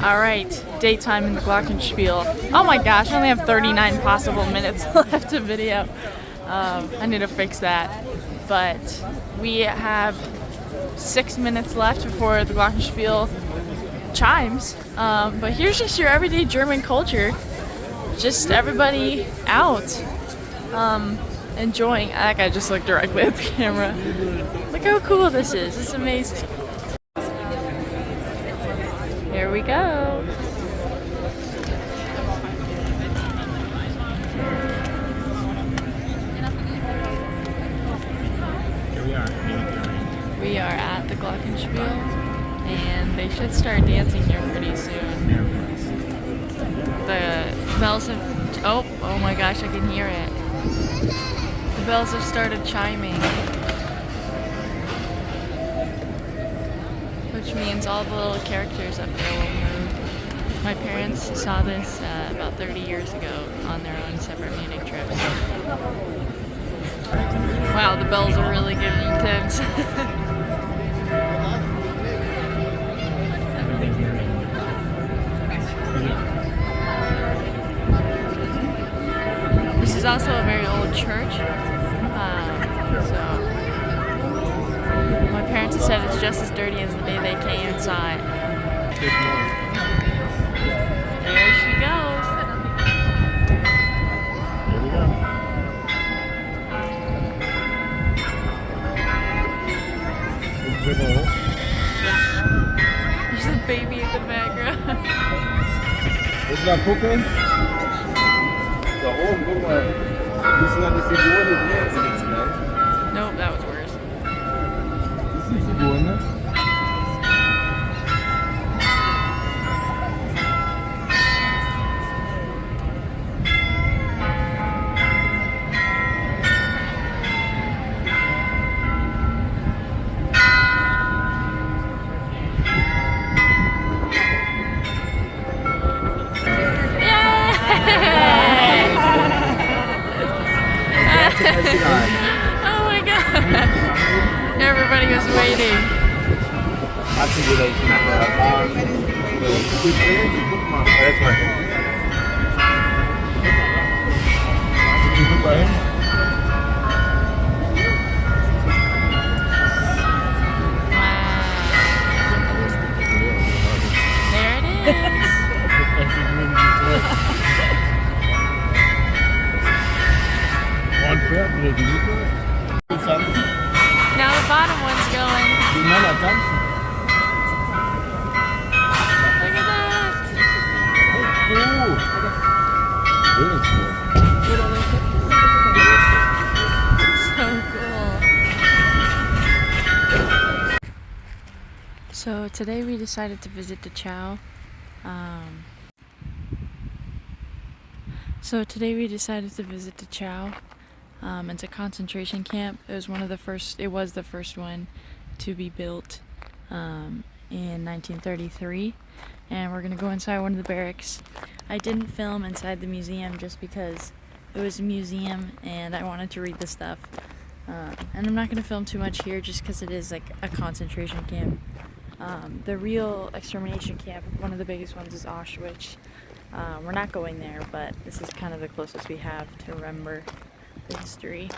Alright, daytime in the Glockenspiel. Oh my gosh, I only have 39 possible minutes left of video. I need to fix that. But we have 6 minutes left before the Glockenspiel chimes. But here's just your everyday German culture. Just everybody out, enjoying. That guy just looked directly at the camera. Look how cool this is. It's amazing. Here we go. Here we are. We are at the Glockenspiel, and they should start dancing here pretty soon. The bells have... Oh my gosh, I can hear it. The bells have started chiming. Which means all the little characters up there will move. My parents saw this about 30 years ago on their own separate Munich trips. Wow, the bells are really getting intense. This is also a very old church, so my parents have said it's just as dirty as the day they came and saw it. There she goes. Here we go. There's a baby in the background. Willst du mal gucken? Da oben, guck mal. Müssen wir die Figuren mit mir jetzt gleich? Nope, that was worse. Das ist die Figur, ne? Oh my god! Everybody was waiting. Hat sie wieder nicht gemacht. Guck mal. Jetzt mal hin. Guck mal hin. There it is. Now the bottom one's going. Die Männer tanzen. Look at that. So cool. So today we decided to visit Dachau. It's a concentration camp. It was the first one to be built in 1933, and we're gonna go inside one of the barracks. I didn't film inside the museum just because it was a museum and I wanted to read the stuff. And I'm not gonna film too much here just because it is like a concentration camp. The real extermination camp, one of the biggest ones, is Auschwitz. We're not going there, but this is kind of the closest we have to remember the history.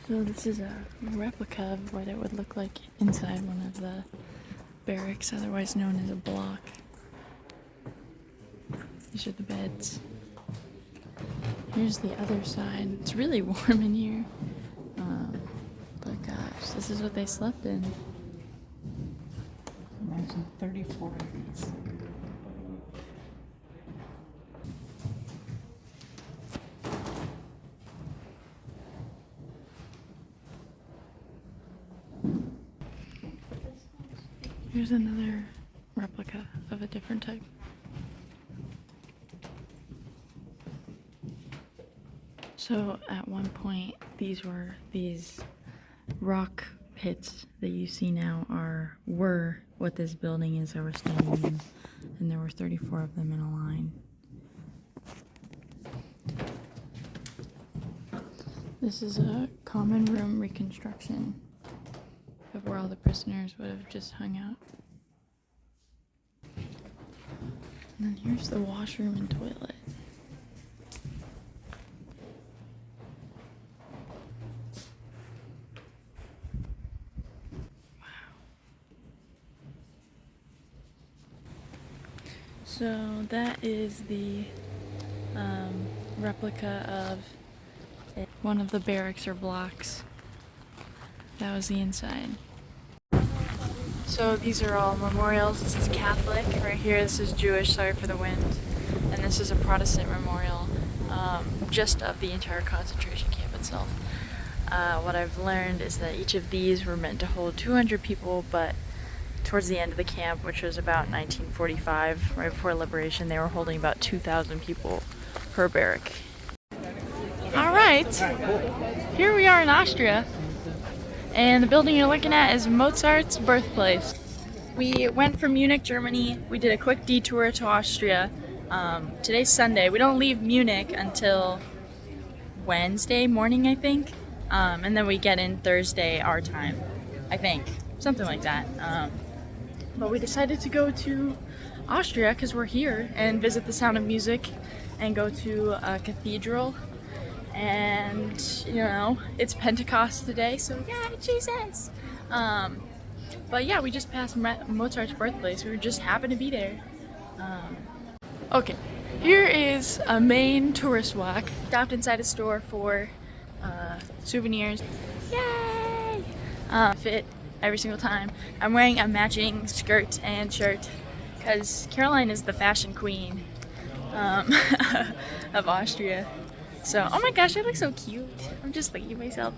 So this is a replica of what it would look like inside one of the barracks, otherwise known as a block. These are the beds. Here's the other side. It's really warm in here. But gosh, this is what they slept in. Imagine 34 of these. Here's another replica of a different type. So at one point, these rock pits that you see now were what this building is that we're standing in, and there were 34 of them in a line. This is a common room reconstruction of where all the prisoners would have just hung out. And here's the washroom and toilet. So that is the replica of one of the barracks or blocks. That was the inside. So these are all memorials. This is Catholic right here. This is Jewish, sorry for the wind. And this is a Protestant memorial, just of the entire concentration camp itself. What I've learned is that each of these were meant to hold 200 people, but towards the end of the camp, which was about 1945, right before liberation, they were holding about 2,000 people per barrack. Alright, here we are in Austria, and the building you're looking at is Mozart's birthplace. We went from Munich, Germany, we did a quick detour to Austria. Today's Sunday, we don't leave Munich until Wednesday morning, I think, and then we get in Thursday our time, I think, something like that. But we decided to go to Austria because we're here and visit the Sound of Music and go to a cathedral. And, you know, it's Pentecost today, so yeah, Jesus! But yeah, we just passed Mozart's birthplace. We just happened to be there. Okay, here is a main tourist walk. Stopped inside a store for souvenirs. Yay! Fit every single time. I'm wearing a matching skirt and shirt because Caroline is the fashion queen of Austria. So, oh my gosh, I look so cute. I'm just thinking myself.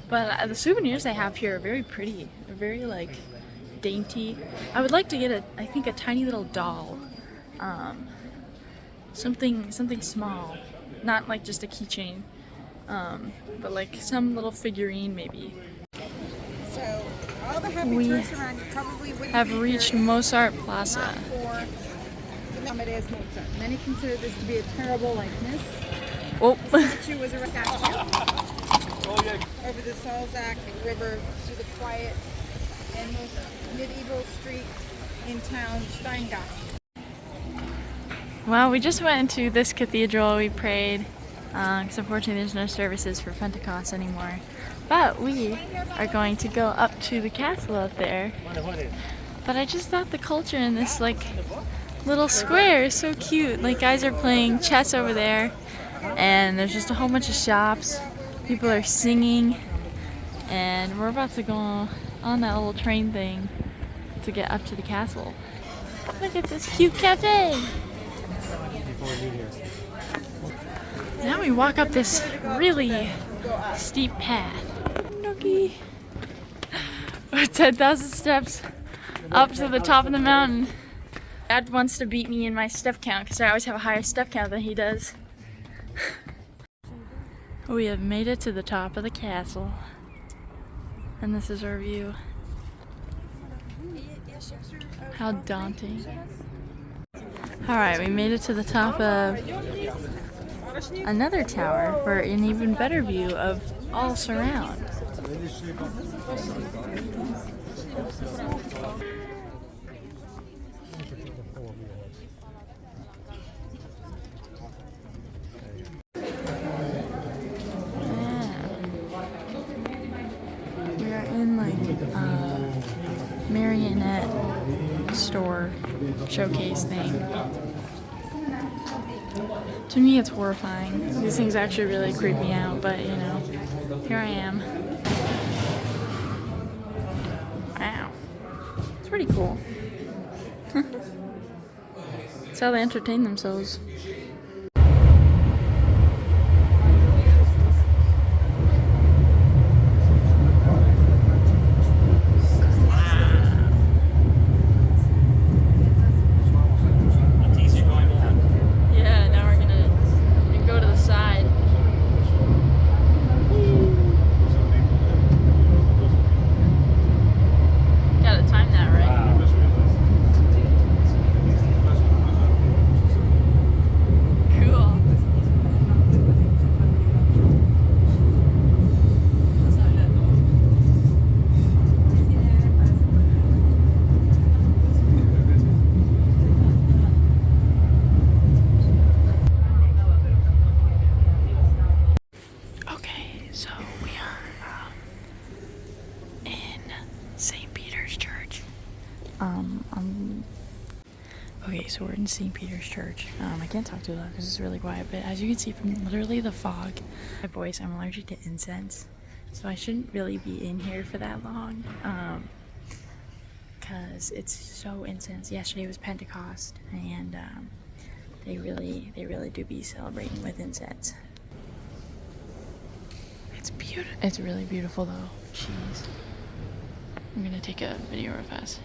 But the souvenirs they have here are very pretty. They're very like dainty. I would like to get I think a tiny little doll. Something small. Not like just a keychain. But like some little figurine maybe. So, all the happy tourists around you probably wouldn't have be reached here Mozart Plaza. not for the name it is Mozart. Many consider this to be a terrible likeness. Oh. The statue was a statue over the Salzach River through the quiet and most medieval street in town, Steindach. Well, we just went into this cathedral. We prayed because unfortunately there's no services for Pentecost anymore. But we are going to go up to the castle up there. But I just thought the culture in this like little square is so cute. Like guys are playing chess over there, and there's just a whole bunch of shops. People are singing, and we're about to go on that little train thing to get up to the castle. Look at this cute cafe. Now we walk up this really steep path. 10,000 steps up to the top of the mountain. Dad wants to beat me in my step count because I always have a higher step count than he does. We have made it to the top of the castle, and this is our view. How daunting. Alright, we made it to the top of another tower for an even better view of all surround. We are in like a marionette store showcase thing. To me it's horrifying. These things actually really creep me out, but you know, here I am. Wow. It's pretty cool. That's how they entertain themselves. Okay, so we're in St. Peter's Church. I can't talk too loud because it's really quiet, but as you can see from literally the fog, my voice, I'm allergic to incense, so I shouldn't really be in here for that long, because it's so intense. Yesterday was Pentecost, and they really do be celebrating with incense. It's beautiful. It's really beautiful though. Jeez. I'm gonna take a video real fast.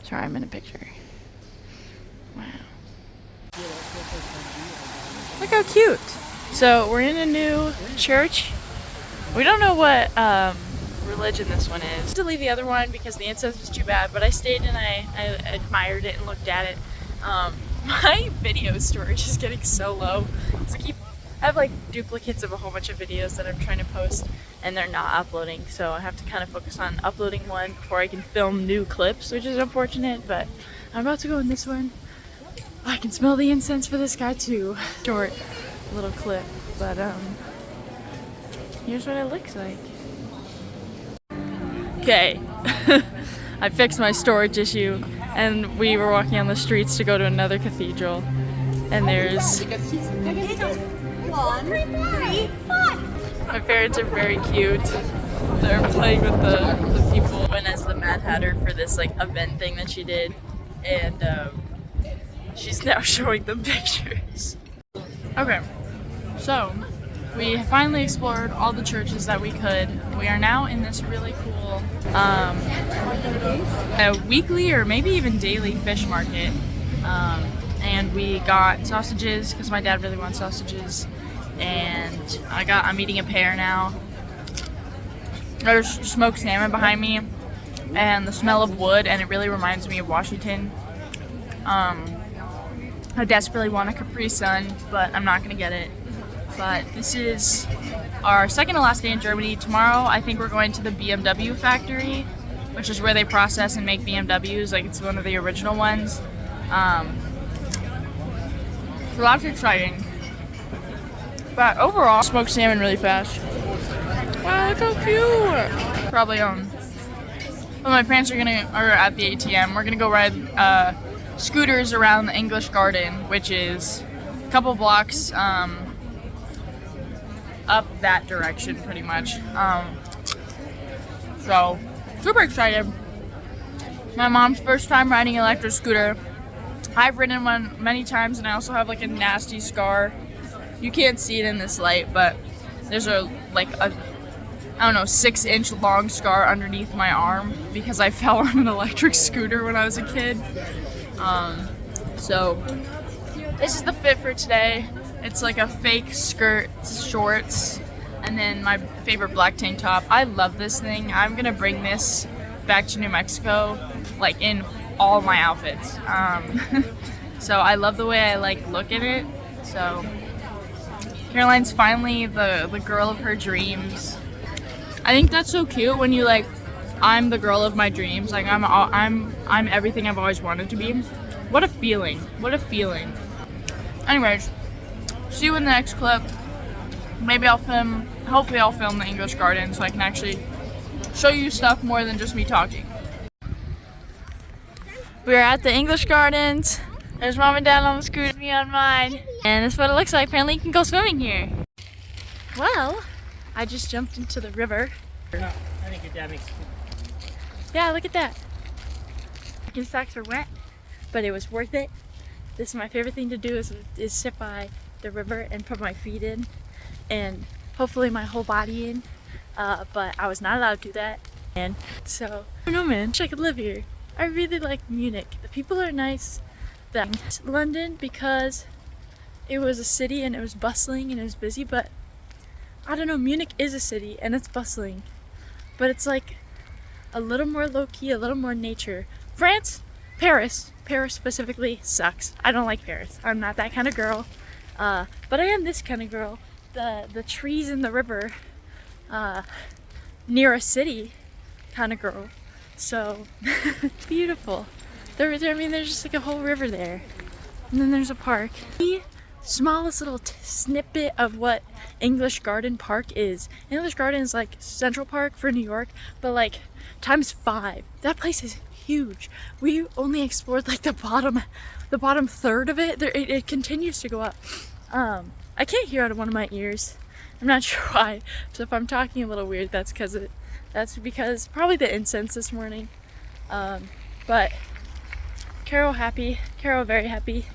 Sorry, I'm in a picture. Wow. Look how cute. So we're in a new church. We don't know what religion this one is. I had to leave the other one because the incense was too bad, but I stayed and I admired it and looked at it. My video storage is getting so low. So I have like duplicates of a whole bunch of videos that I'm trying to post and they're not uploading, so I have to kind of focus on uploading one before I can film new clips, which is unfortunate, but I'm about to go in this one. I can smell the incense for this guy too. Short little clip, but here's what it looks like. Okay, I fixed my storage issue and we were walking on the streets to go to another cathedral, and there's my parents are very cute. They're playing with the people. Went as the Mad Hatter for this like event thing that she did, and she's now showing them pictures. Okay, so we finally explored all the churches that we could. We are now in this really cool a weekly or maybe even daily fish market, and we got sausages because my dad really wants sausages, and I'm eating a pear now. There's smoked salmon behind me and the smell of wood, and it really reminds me of Washington. I desperately want a Capri Sun, but I'm not gonna get it. But this is our second to last day in Germany. Tomorrow I think we're going to the BMW factory, which is where they process and make BMWs, like it's one of the original ones. So that's exciting. But overall, smoked salmon really fast. Wow, look how cute! Probably well, my parents are at the ATM. We're gonna go ride scooters around the English Garden, which is a couple blocks up that direction, pretty much. So super excited. My mom's first time riding an electric scooter. I've ridden one many times, and I also have like a nasty scar. You can't see it in this light, but there's I don't know, 6-inch long scar underneath my arm because I fell on an electric scooter when I was a kid. So this is the fit for today. It's like a fake skirt, shorts, and then my favorite black tank top. I love this thing. I'm gonna bring this back to New Mexico, like in all my outfits. So I love the way I look at it. So Caroline's finally the girl of her dreams. I think that's so cute when you I'm the girl of my dreams. Like I'm everything I've always wanted to be. What a feeling. What a feeling. Anyways, see you in the next clip. Maybe hopefully I'll film the English Garden so I can actually show you stuff more than just me talking. We're at the English Gardens. There's mom and dad on the scooter, me on mine. And this is what it looks like. Apparently you can go swimming here. Well, I just jumped into the river. Yeah, look at that. My socks are wet, but it was worth it. This is my favorite thing to do is sit by the river and put my feet in and hopefully my whole body in. But I was not allowed to do that. And so, I don't know, man, I wish I could live here. I really like Munich. The people are nice. London because it was a city and it was bustling and it was busy, but I don't know, Munich is a city and it's bustling, but it's like a little more low-key, a little more nature. France, Paris specifically sucks. I don't like Paris. I'm not that kind of girl, but I am this kind of girl. The trees in the river near a city kind of girl. So beautiful. There's just like a whole river there, and then there's a park. The smallest little snippet of what English Garden Park is. English Garden is like Central Park for New York, but like times 5. That place is huge. We only explored like the bottom third of it. It continues to go up. I can't hear out of one of my ears. I'm not sure why. So if I'm talking a little weird, that's because probably the incense this morning. But Carol happy. Carol very happy.